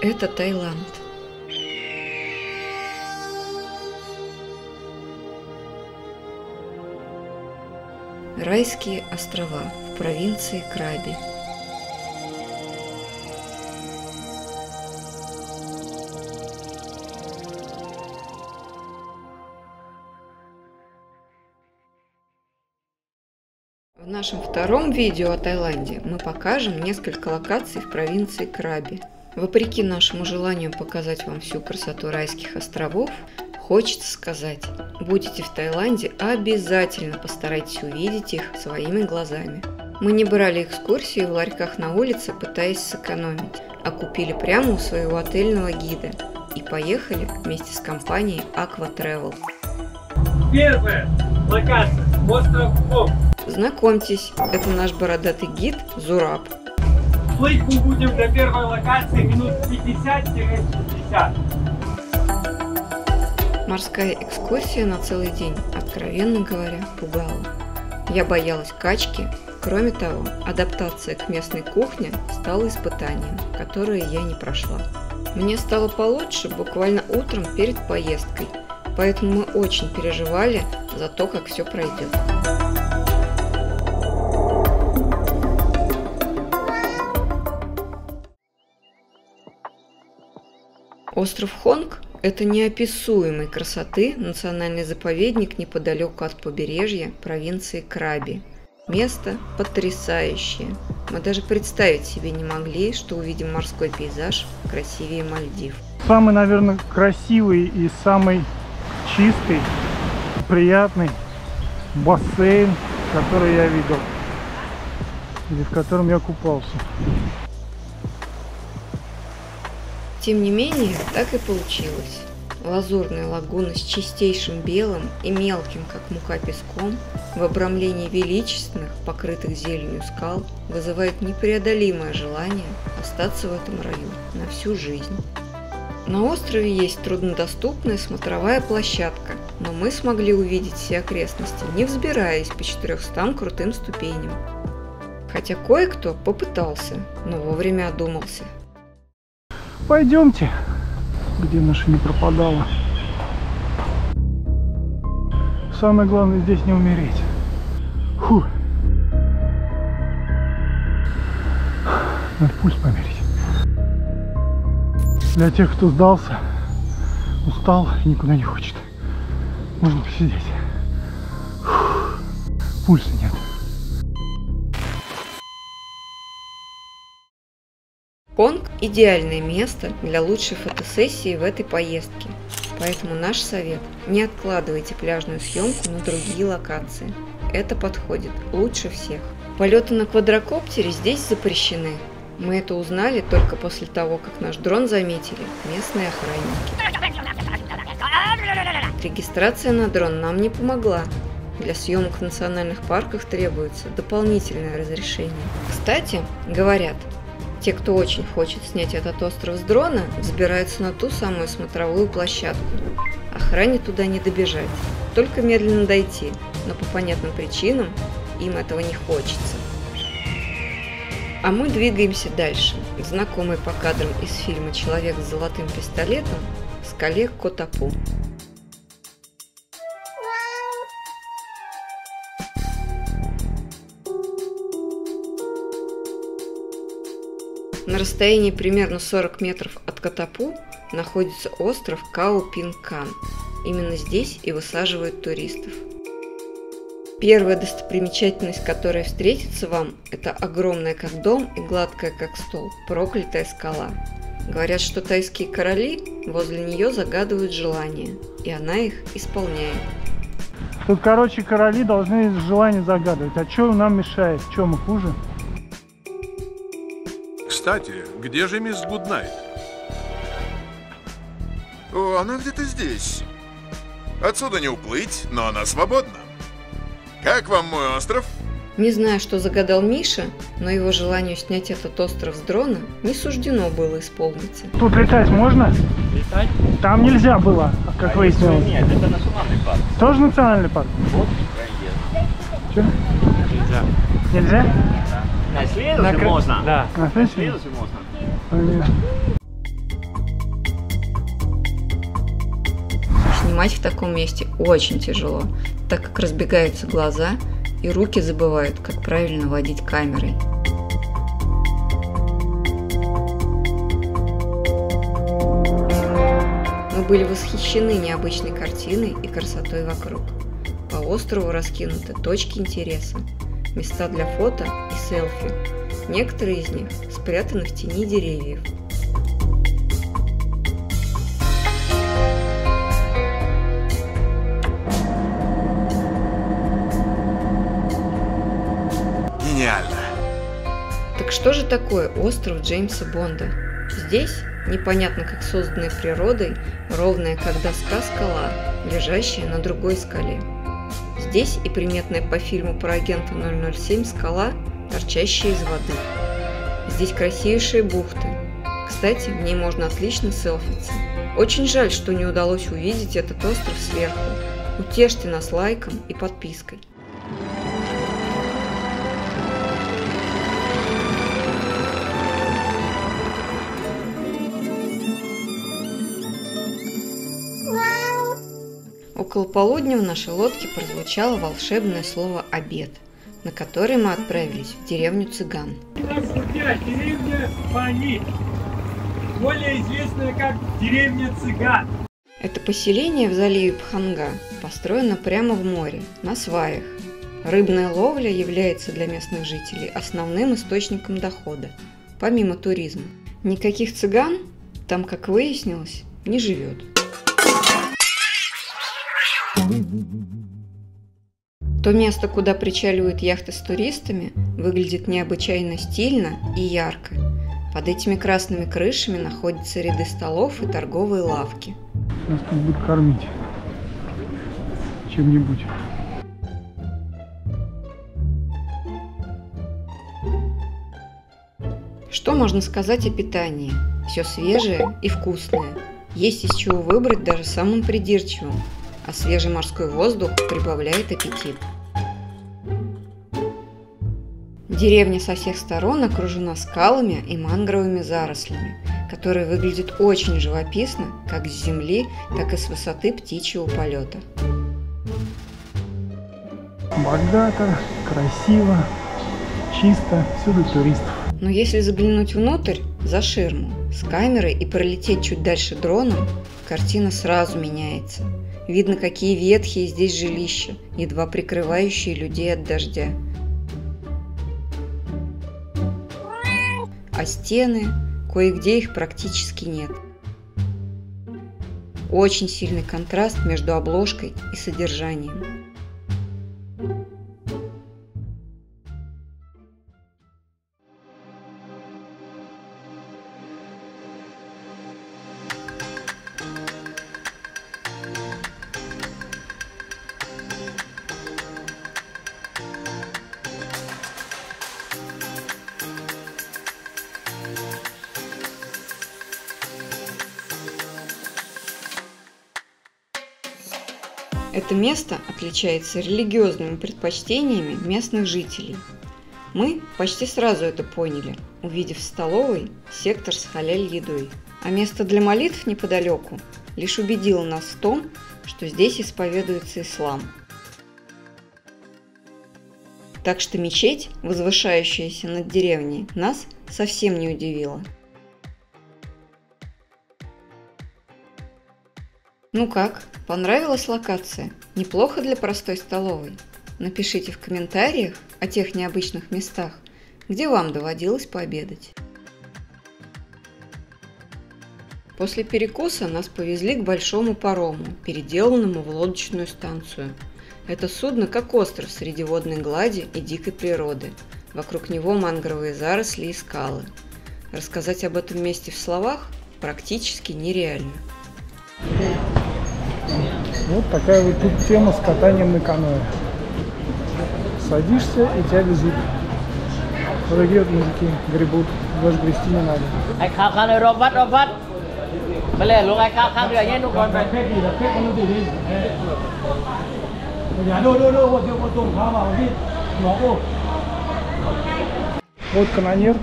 Это Таиланд. Райские острова в провинции Краби. В нашем втором видео о Таиланде мы покажем несколько локаций в провинции Краби. Вопреки нашему желанию показать вам всю красоту райских островов, хочется сказать, будете в Таиланде, обязательно постарайтесь увидеть их своими глазами. Мы не брали экскурсии в ларьках на улице, пытаясь сэкономить, а купили прямо у своего отельного гида и поехали вместе с компанией Aqua Travel. Первая локация – остров Хонг. Знакомьтесь, это наш бородатый гид Зураб. Плыть мы будем до первой локации минут 50-60. Морская экскурсия на целый день, откровенно говоря, пугала. Я боялась качки. Кроме того, адаптация к местной кухне стала испытанием, которое я не прошла. Мне стало получше буквально утром перед поездкой, поэтому мы очень переживали за то, как все пройдет. Остров Хонг – это неописуемой красоты национальный заповедник неподалеку от побережья провинции Краби. Место потрясающее. Мы даже представить себе не могли, что увидим морской пейзаж красивее Мальдив. Самый, наверное, красивый и самый чистый, приятный бассейн, который я видел, или в котором я купался. Тем не менее, так и получилось. Лазурная лагуна с чистейшим белым и мелким, как мука, песком, в обрамлении величественных, покрытых зеленью скал, вызывает непреодолимое желание остаться в этом раю на всю жизнь. На острове есть труднодоступная смотровая площадка, но мы смогли увидеть все окрестности, не взбираясь по 400 крутым ступеням. Хотя кое-кто попытался, но вовремя одумался. Пойдемте, где наша не пропадала. Самое главное здесь не умереть. Фу. Надо пульс померить. Для тех, кто сдался, устал и никуда не хочет, можно посидеть. Фу. Пульса нет. Хонг – идеальное место для лучшей фотосессии в этой поездке, поэтому наш совет – не откладывайте пляжную съемку на другие локации. Это подходит лучше всех. Полеты на квадрокоптере здесь запрещены. Мы это узнали только после того, как наш дрон заметили местные охранники. Регистрация на дрон нам не помогла. Для съемок в национальных парках требуется дополнительное разрешение. Кстати, говорят, те, кто очень хочет снять этот остров с дрона, взбираются на ту самую смотровую площадку. Охране туда не добежать, только медленно дойти, но по понятным причинам им этого не хочется. А мы двигаемся дальше, к знакомой по кадрам из фильма «Человек с золотым пистолетом» скале Котапу. На расстоянии примерно 40 метров от Котапу находится остров Као-Пин-Кан. Именно здесь и высаживают туристов. Первая достопримечательность, которая встретится вам, это огромная как дом и гладкая как стол, проклятая скала. Говорят, что тайские короли возле нее загадывают желания, и она их исполняет. Тут, короче, короли должны желания загадывать. А что нам мешает? Что, мы хуже? Кстати, где же мисс Гуднайт? О, она где-то здесь. Отсюда не уплыть, но она свободна. Как вам мой остров? Не знаю, что загадал Миша, но его желанию снять этот остров с дрона не суждено было исполниться. Тут летать можно? Летать? Там нельзя было, как выяснилось. Нет, это национальный парк. Тоже национальный парк? Вот проезд. Что? Нельзя. Нельзя? На следующий можно. Да. На следующий? Можно. Понятно. Снимать в таком месте очень тяжело, так как разбегаются глаза и руки забывают, как правильно водить камерой. Мы были восхищены необычной картиной и красотой вокруг. По острову раскинуты точки интереса, места для фото и селфи. Некоторые из них спрятаны в тени деревьев. Гениально. Так что же такое остров Джеймса Бонда? Здесь, непонятно как созданная природой, ровная как доска скала, лежащая на другой скале. Здесь и приметная по фильму про агента 007 скала, торчащая из воды. Здесь красивейшие бухты. Кстати, в ней можно отлично селфиться. Очень жаль, что не удалось увидеть этот остров сверху. Утешьте нас лайком и подпиской. Около полудня в нашей лодке прозвучало волшебное слово «обед», на который мы отправились в деревню цыган. Здравствуйте, деревня Пани, более известная как деревня цыган. Это поселение в заливе Пханга построено прямо в море, на сваях. Рыбная ловля является для местных жителей основным источником дохода, помимо туризма. Никаких цыган там, как выяснилось, не живет. То место, куда причаливают яхты с туристами, выглядит необычайно стильно и ярко. Под этими красными крышами находятся ряды столов и торговые лавки. Нас тут будут кормить чем-нибудь. Что можно сказать о питании? Все свежее и вкусное. Есть из чего выбрать даже самым придирчивым. А свежий морской воздух прибавляет аппетит. Деревня со всех сторон окружена скалами и мангровыми зарослями, которые выглядят очень живописно как с земли, так и с высоты птичьего полета. Богато, красиво, чисто, всюду туристов. Но если заглянуть внутрь, за ширму, с камерой и пролететь чуть дальше дроном, картина сразу меняется. Видно, какие ветхие здесь жилища, едва прикрывающие людей от дождя. А стены, кое-где их практически нет. Очень сильный контраст между обложкой и содержанием. Это место отличается религиозными предпочтениями местных жителей. Мы почти сразу это поняли, увидев в столовой сектор с халяль-едой. А место для молитв неподалеку лишь убедило нас в том, что здесь исповедуется ислам. Так что мечеть, возвышающаяся над деревней, нас совсем не удивила. Ну как, понравилась локация? Неплохо для простой столовой? Напишите в комментариях о тех необычных местах, где вам доводилось пообедать. После перекуса нас повезли к большому парому, переделанному в лодочную станцию. Это судно как остров среди водной глади и дикой природы. Вокруг него мангровые заросли и скалы. Рассказать об этом месте в словах практически нереально. Вот такая вот тут тема с катанием на каноэ. Садишься и тебя везут. Вот такие вот мужики гребут, даже грести не надо. Вот канонер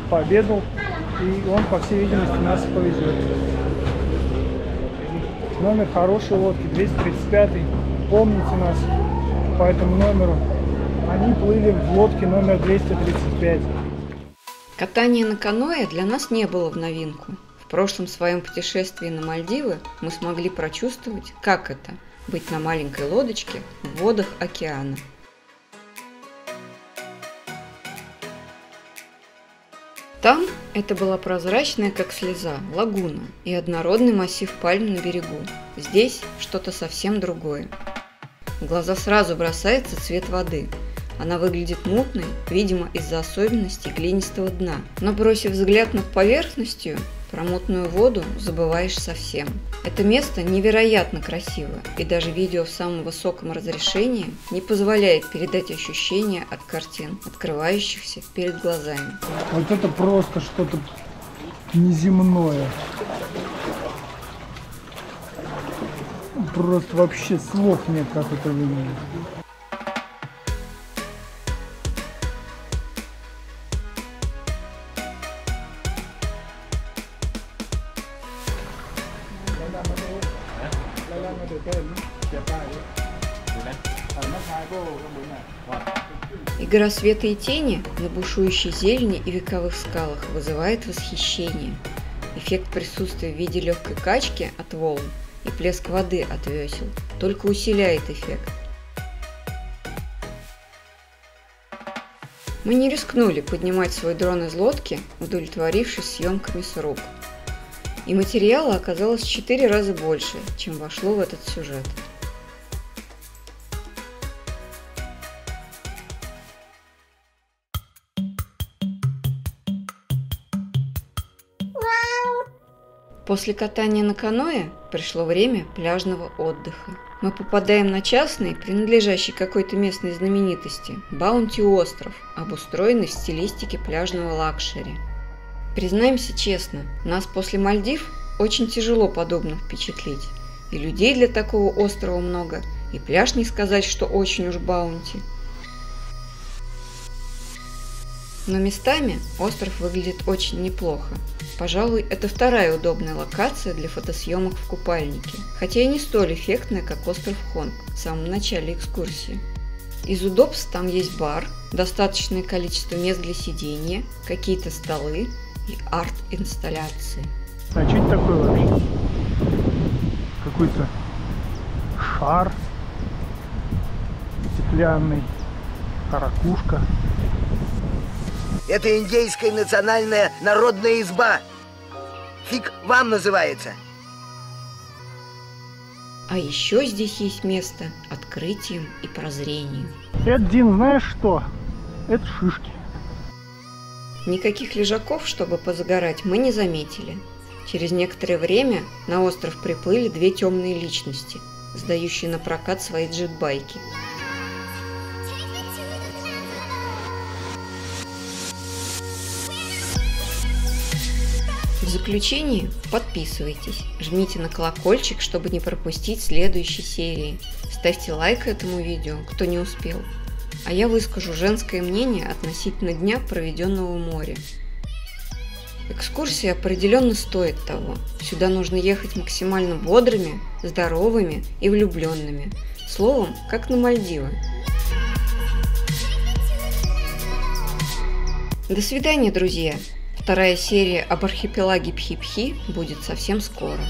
пообедал, и он, по всей видимости, нас повезет. Номер хорошей лодки, 235. Помните нас по этому номеру. Они плыли в лодке номер 235. Катание на каноэ для нас не было в новинку. В прошлом своем путешествии на Мальдивы мы смогли прочувствовать, как это – быть на маленькой лодочке в водах океана. Там это была прозрачная, как слеза, лагуна и однородный массив пальм на берегу. Здесь что-то совсем другое. В глаза сразу бросается цвет воды. Она выглядит мутной, видимо, из-за особенностей глинистого дна. Но бросив взгляд над поверхностью, про мутную воду забываешь совсем. Это место невероятно красиво, и даже видео в самом высоком разрешении не позволяет передать ощущения от картин, открывающихся перед глазами. Вот это просто что-то неземное. Просто вообще слов нет, как это выглядит. Игра света и тени на бушующей зелени и вековых скалах вызывает восхищение. Эффект присутствия в виде легкой качки от волн и плеск воды от весел только усиляет эффект. Мы не рискнули поднимать свой дрон из лодки, удовлетворившись съемками с рук. И материала оказалось в 4 раза больше, чем вошло в этот сюжет. После катания на каноэ пришло время пляжного отдыха. Мы попадаем на частный, принадлежащий какой-то местной знаменитости, Баунти-остров, обустроенный в стилистике пляжного лакшери. Признаемся честно, нас после Мальдив очень тяжело подобно впечатлить. И людей для такого острова много, и пляж не сказать, что очень уж Баунти. Но местами остров выглядит очень неплохо. Пожалуй, это вторая удобная локация для фотосъемок в купальнике, хотя и не столь эффектная, как остров Хонг в самом начале экскурсии. Из удобств там есть бар, достаточное количество мест для сидения, какие-то столы и арт-инсталляции. А что это такое вообще? Какой-то шар стеклянный, ракушка. Это индейская национальная народная изба. Фиг вам называется. А еще здесь есть место открытиям и прозрению. Это, Дин, знаешь что? Это шишки. Никаких лежаков, чтобы позагорать, мы не заметили. Через некоторое время на остров приплыли 2 темные личности, сдающие на прокат свои джетбайки. В заключение подписывайтесь, жмите на колокольчик, чтобы не пропустить следующей серии. Ставьте лайк этому видео, кто не успел. А я выскажу женское мнение относительно дня, проведенного в море. Экскурсия определенно стоит того. Сюда нужно ехать максимально бодрыми, здоровыми и влюбленными. Словом, как на Мальдивы. До свидания, друзья! Вторая серия об архипелаге Пхи-Пхи будет совсем скоро.